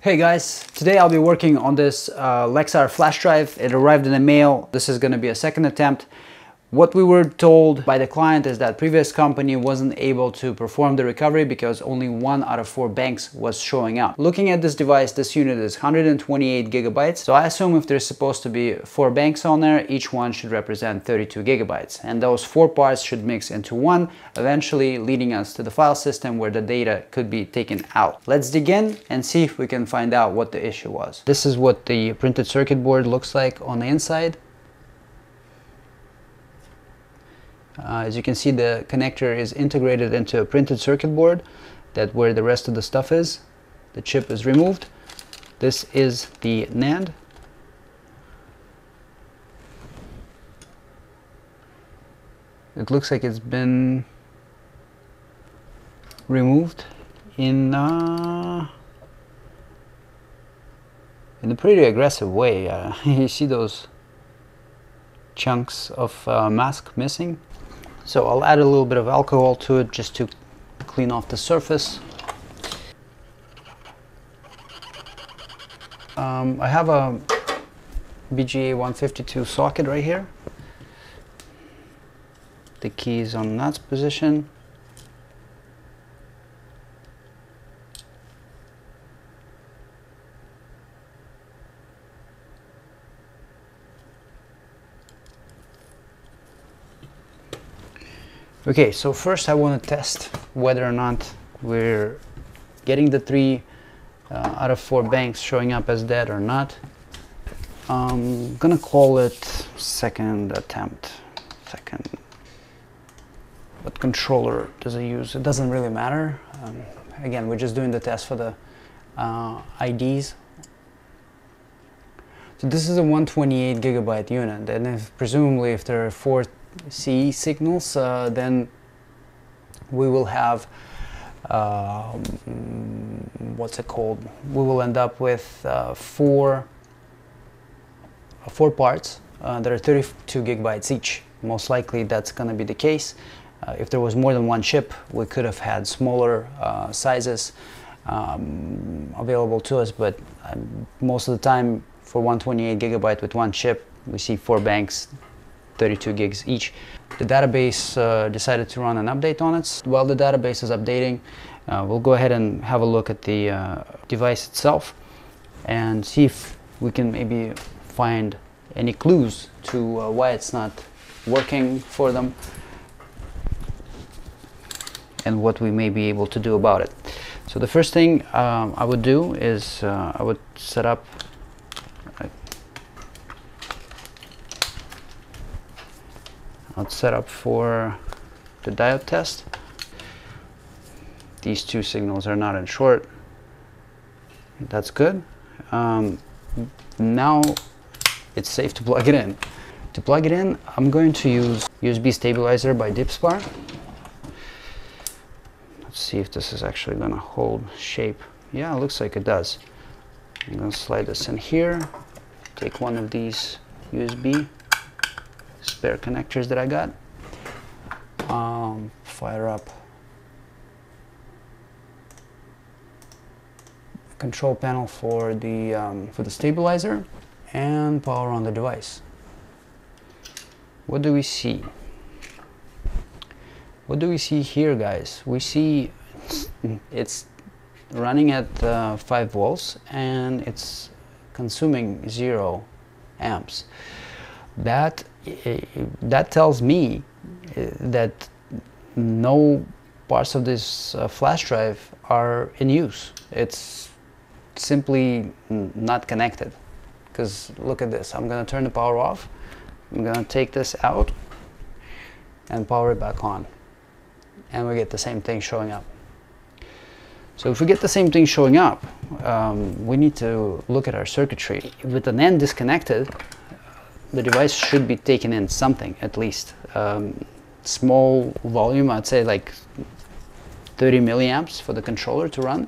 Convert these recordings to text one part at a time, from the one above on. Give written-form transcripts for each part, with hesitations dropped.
Hey guys, today I'll be working on this Lexar flash drive. It arrived in the mail. This is going to be a second attempt. What we were told by the client is that previous company wasn't able to perform the recovery because only 1 out of 4 banks was showing up. Looking at this device, this unit is 128 gigabytes. So I assume if there's supposed to be 4 banks on there, each one should represent 32 gigabytes. And those 4 parts should mix into one, eventually leading us to the file system where the data could be taken out. Let's dig in and see if we can find out what the issue was. This is what the printed circuit board looks like on the inside. As you can see, the connector is integrated into a printed circuit board, that where the rest of the stuff is. The chip is removed. This is the NAND. It looks like it's been removed in a pretty aggressive way. You see those chunks of mask missing. So I'll add a little bit of alcohol to it just to clean off the surface. I have a BGA 152 socket right here. The key is on that position. Okay, so first I want to test whether or not we're getting the 3 out of 4 banks showing up as dead or not. I'm gonna call it second attempt. What controller does it use? It doesn't really matter. Again, we're just doing the test for the IDs. So this is a 128 gigabyte unit, and presumably if there are 4 CE signals, then we will have what's it called? We will end up with 4 parts that are 32 gigabytes each. Most likely that's going to be the case. If there was more than one chip, we could have had smaller sizes available to us, but most of the time for 128 gigabyte with one chip, we see 4 banks, 32 gigs each. The database decided to run an update on it. While the database is updating, we'll go ahead and have a look at the device itself and see if we can maybe find any clues to why it's not working for them and what we may be able to do about it. So the first thing I would do is I would set up for the diode test. These 2 signals are not in short. That's good. Now it's safe to plug it in. To plug it in, I'm going to use USB stabilizer by Dipspar. Let's see if this is actually going to hold shape. Yeah, it looks like it does. I'm going to slide this in here, take one of these USB spare connectors that I got, fire up control panel for the stabilizer, and power on the device. What do we see? What do we see here, guys? We see it's running at 5 volts and it's consuming 0 amps. That tells me that no parts of this flash drive are in use. It's simply not connected. Because look at this, I'm going to turn the power off, I'm going to take this out and power it back on, and we get the same thing showing up. So if we get the same thing showing up, we need to look at our circuitry. With the NAND disconnected, the device should be taking in something, at least. Small volume, I'd say like 30 milliamps for the controller to run.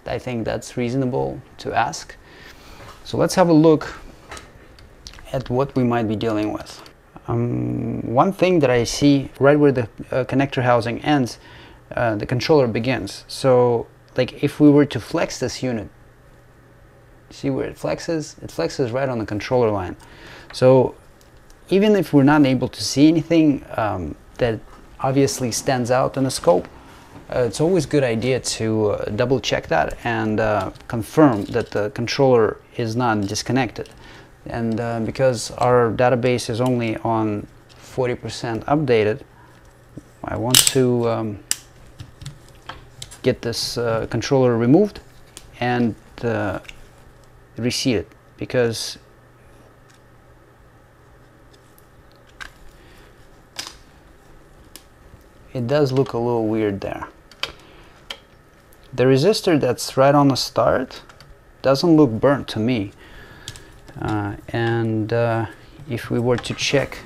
I think that's reasonable to ask. So let's have a look at what we might be dealing with. One thing that I see right where the connector housing ends, the controller begins. So like if we were to flex this unit, see where it flexes right on the controller line. So even if we're not able to see anything that obviously stands out in the scope, it's always a good idea to double check that and confirm that the controller is not disconnected. And because our database is only on 40% updated, I want to get this controller removed and reseat it, because it does look a little weird there. The resistor that's right on the start doesn't look burnt to me, and if we were to check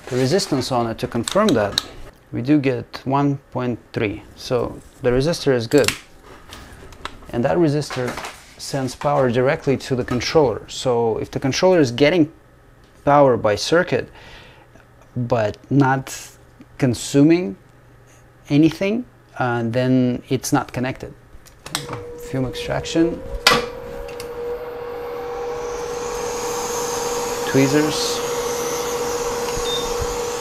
the resistance on it to confirm that, we do get 1.3, so the resistor is good, and that resistor sends power directly to the controller. So if the controller is getting power by circuit but not consuming anything, then it's not connected. Fume extraction, tweezers,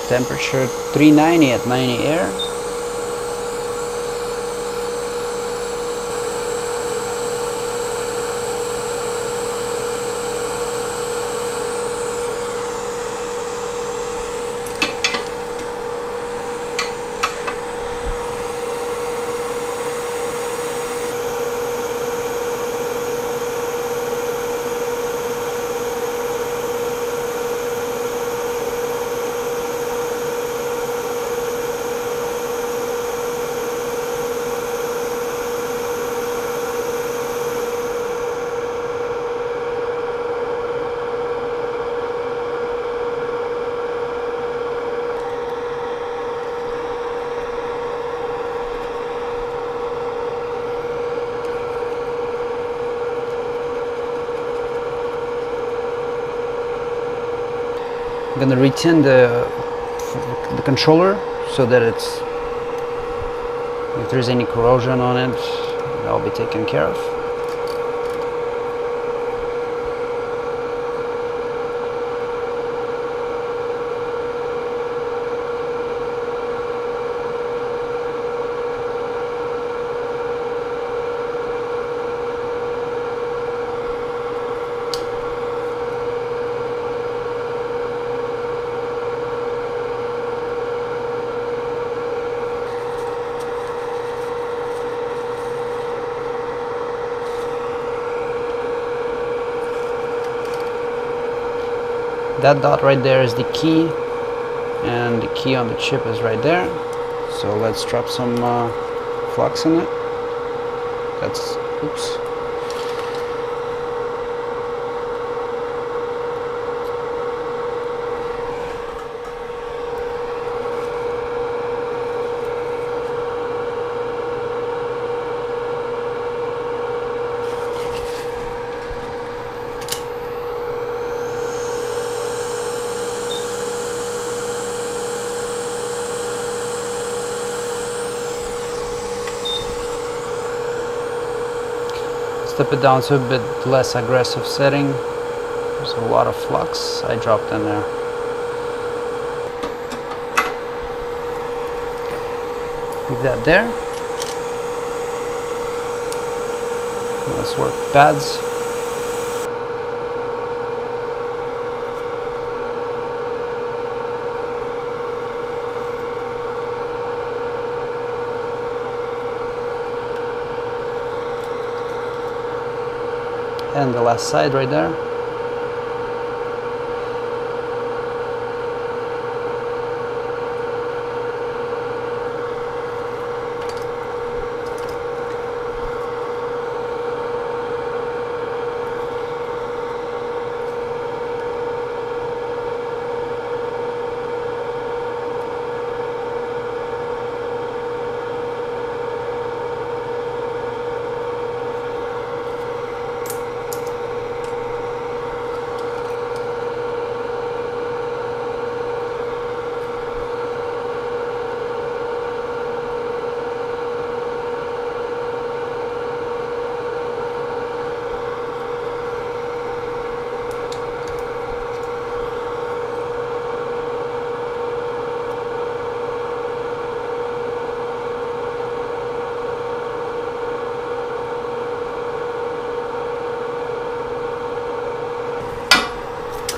temperature 390 at 90 air. I'm going to retin the controller so that it's, if there's any corrosion on it, that'll be taken care of. That dot right there is the key, and the key on the chip is right there. So let's drop some flux in it. That's, oops. Step it down to a bit less aggressive setting. There's a lot of flux I dropped in there. Leave that there. Let's work pads. And the last side right there.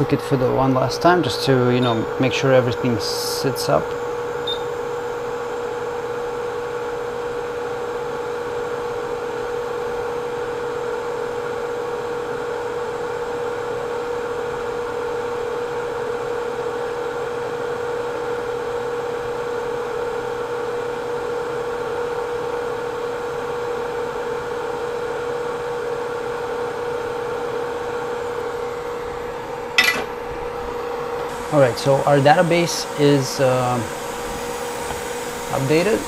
cook it for the one last time, just to, you know, make sure everything sits up. Alright, so our database is updated.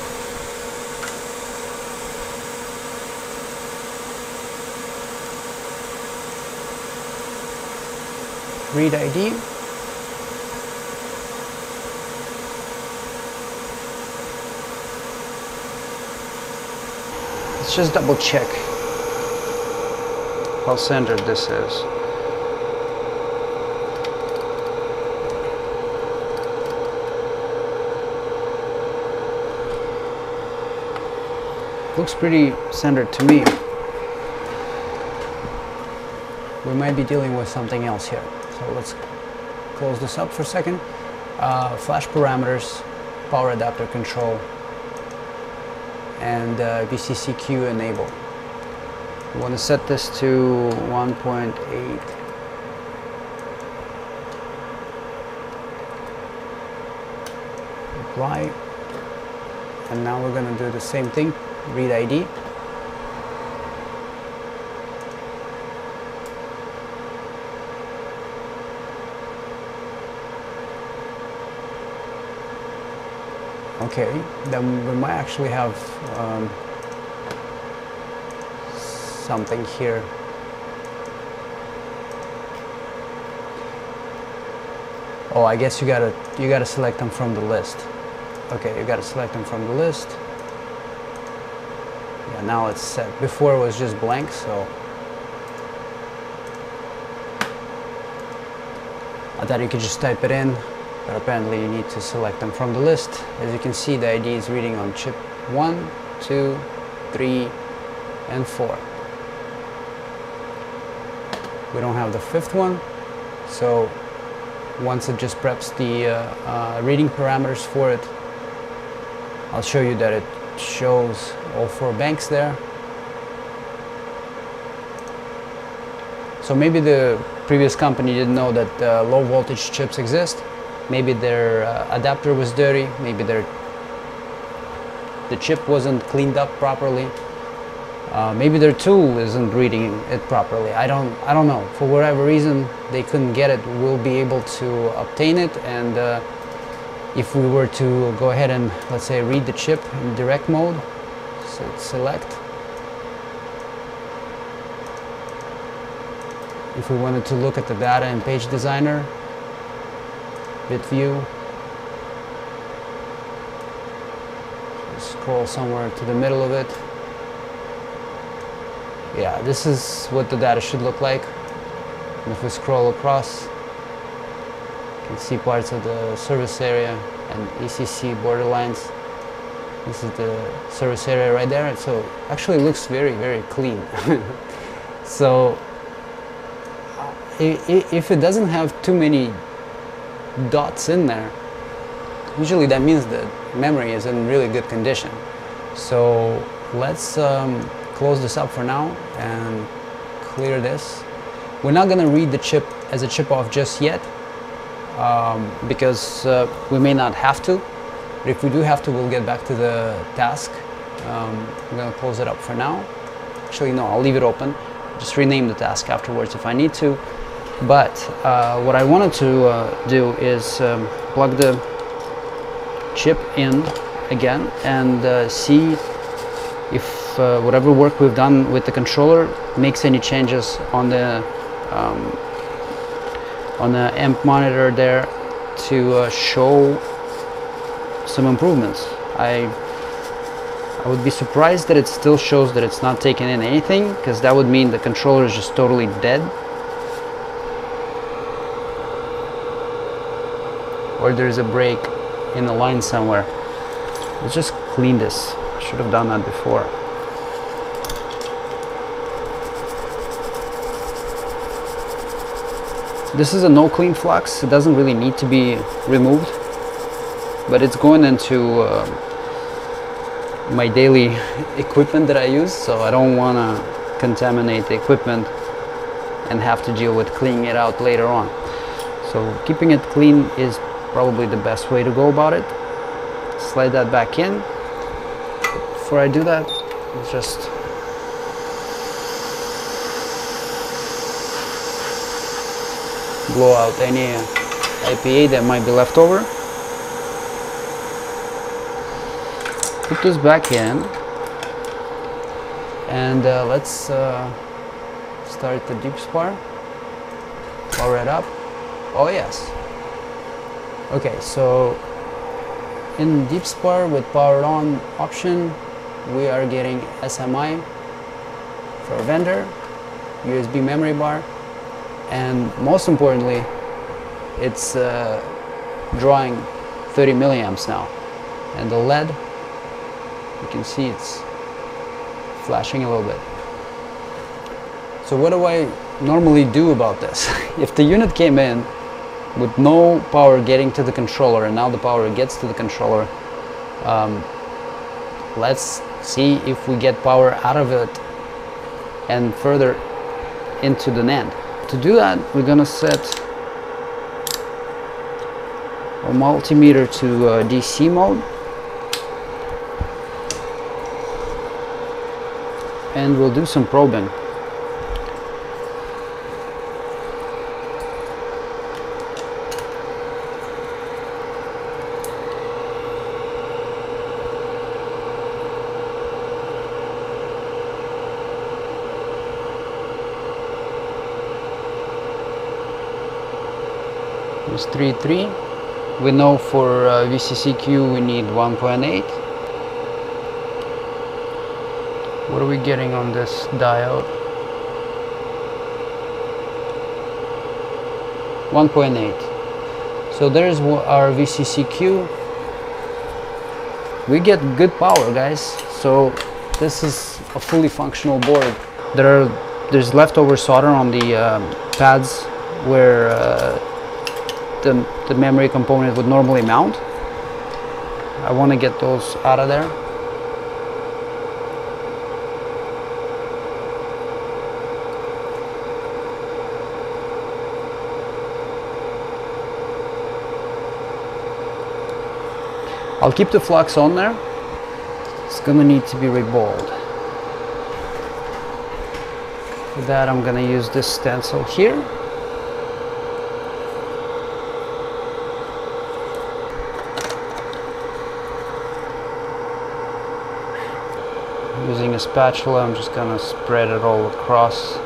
Read ID. Let's just double check how centered this is. Looks pretty centered to me. We might be dealing with something else here. So let's close this up for a second. Flash parameters, power adapter control, and VCCQ enable. We want to set this to 1.8. Apply. And now we're going to do the same thing. Read ID. Okay, then we might actually have something here. Oh, I guess you gotta select them from the list. Okay, you gotta select them from the list. Yeah, now it's set. Before it was just blank, so I thought you could just type it in, but apparently you need to select them from the list. As you can see, the ID is reading on chip 1, 2, 3, and 4. We don't have the fifth one, so once it just preps the reading parameters for it, I'll show you that it shows all 4 banks there. So maybe the previous company didn't know that low voltage chips exist. Maybe their adapter was dirty. Maybe the chip wasn't cleaned up properly. Maybe their tool isn't reading it properly. I don't know. For whatever reason, they couldn't get it. We'll be able to obtain it, and if we were to go ahead and, let's say, read the chip in direct mode, so select. If we wanted to look at the data in Page Designer, bit view, scroll somewhere to the middle of it. Yeah, this is what the data should look like. And if we scroll across, you can see parts of the service area and ECC borderlines. This is the service area right there. So actually looks very, very clean. So if it doesn't have too many dots in there, usually that means that memory is in really good condition. So let's close this up for now and clear this. We're not going to read the chip as a chip off just yet, because we may not have to. But if we do have to, we'll get back to the task. I'm going to close it up for now. Actually, no, I'll leave it open. Just rename the task afterwards if I need to. But what I wanted to do is plug the chip in again and see if whatever work we've done with the controller makes any changes on the amp monitor there to show some improvements. I would be surprised that it still shows that it's not taking in anything, because that would mean the controller is just totally dead. Or there's a break in the line somewhere. Let's just clean this. Should have done that before. This is a no clean flux. It doesn't really need to be removed, but it's going into my daily equipment that I use, so I don't want to contaminate the equipment and have to deal with cleaning it out later on. So keeping it clean is probably the best way to go about it. Slide that back in. Before I do that, just blow out any IPA that might be left over. Put this back in, and let's start the deep spar. Power it up. Oh yes. Okay, so in deep spar with powered on option, we are getting SMI for vendor, USB memory bar, and most importantly, it's drawing 30 milliamps now, and the LED, you can see it's flashing a little bit. So what do I normally do about this? If the unit came in with no power getting to the controller, and now the power gets to the controller, let's see if we get power out of it and further into the NAND. To do that, we're gonna set our multimeter to DC mode, and we'll do some probing. There's 3.3. We know for VCCQ we need 1.8. What are we getting on this diode? 1.8. So there's our VCCQ. We get good power, guys. So this is a fully functional board. There's leftover solder on the pads where the memory component would normally mount. I want to get those out of there. I'll keep the flux on there. It's gonna need to be reballed. For that, I'm gonna use this stencil here. Using a spatula, I'm just gonna spread it all across.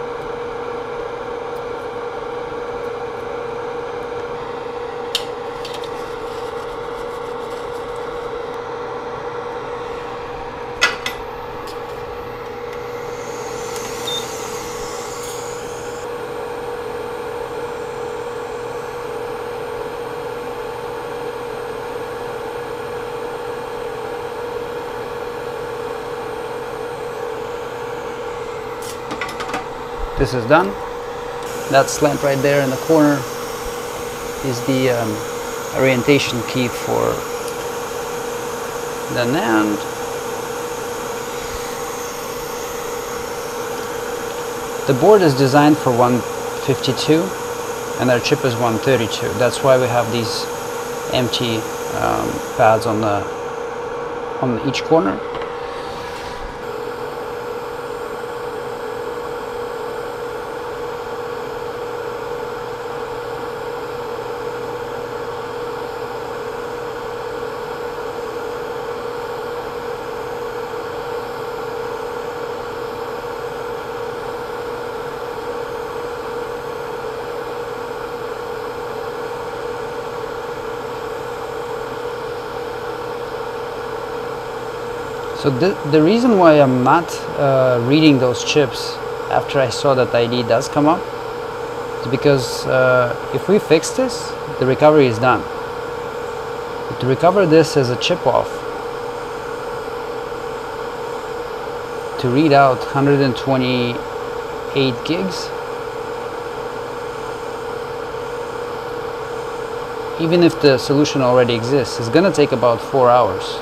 This is done. That slant right there in the corner is the orientation key for the NAND. The board is designed for 152 and our chip is 132. That's why we have these empty pads on each corner. So the reason why I'm not reading those chips after I saw that ID does come up is because if we fix this, the recovery is done. But to recover this as a chip off, to read out 128 gigs, even if the solution already exists, it's gonna take about 4 hours.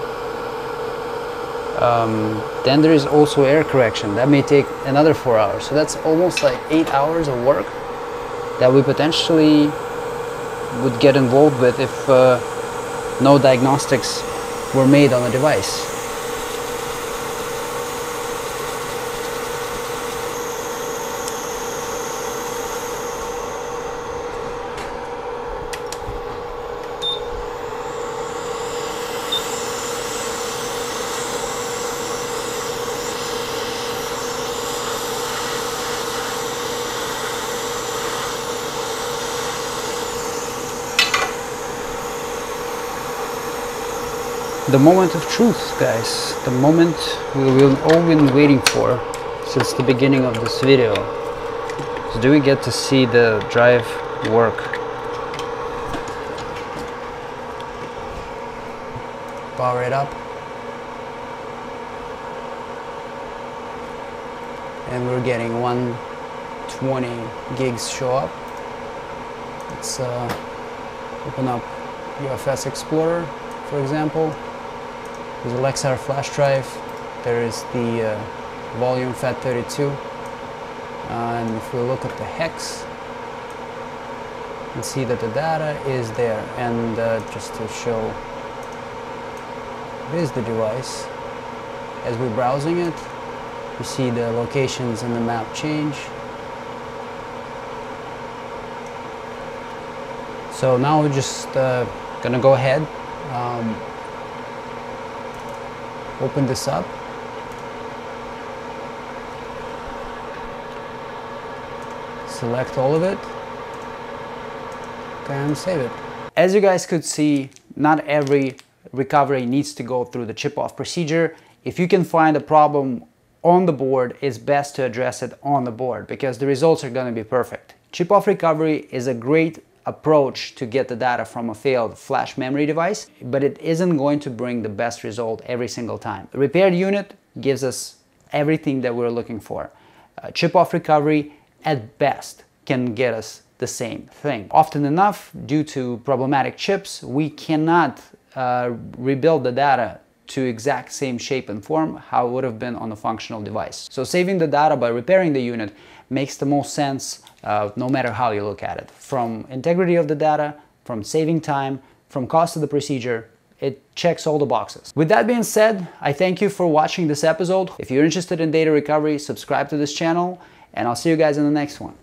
Then there is also air correction. That may take another 4 hours. So that's almost like 8 hours of work that we potentially would get involved with if no diagnostics were made on the device. The moment of truth, guys. The moment we've all been waiting for since the beginning of this video. So do we get to see the drive work? Power it up. And we're getting 120 gigs show up. Let's open up UFS Explorer, for example. There's a Lexar flash drive. There is the volume FAT32. And if we look at the hex, you can see that the data is there. And just to show, it is the device. As we're browsing it, you see the locations in the map change. So now we're just gonna go ahead, open this up, select all of it, and save it. As you guys could see, not every recovery needs to go through the chip-off procedure. If you can find a problem on the board, it's best to address it on the board because the results are going to be perfect. Chip-off recovery is a great approach to get the data from a failed flash memory device, but it isn't going to bring the best result every single time. The repaired unit gives us everything that we're looking for. Chip-off recovery, at best, can get us the same thing. Often enough, due to problematic chips, we cannot rebuild the data to exact same shape and form how it would have been on a functional device. So saving the data by repairing the unit makes the most sense no matter how you look at it. From integrity of the data, from saving time, from cost of the procedure, it checks all the boxes. With that being said, I thank you for watching this episode. If you're interested in data recovery, subscribe to this channel, and I'll see you guys in the next one.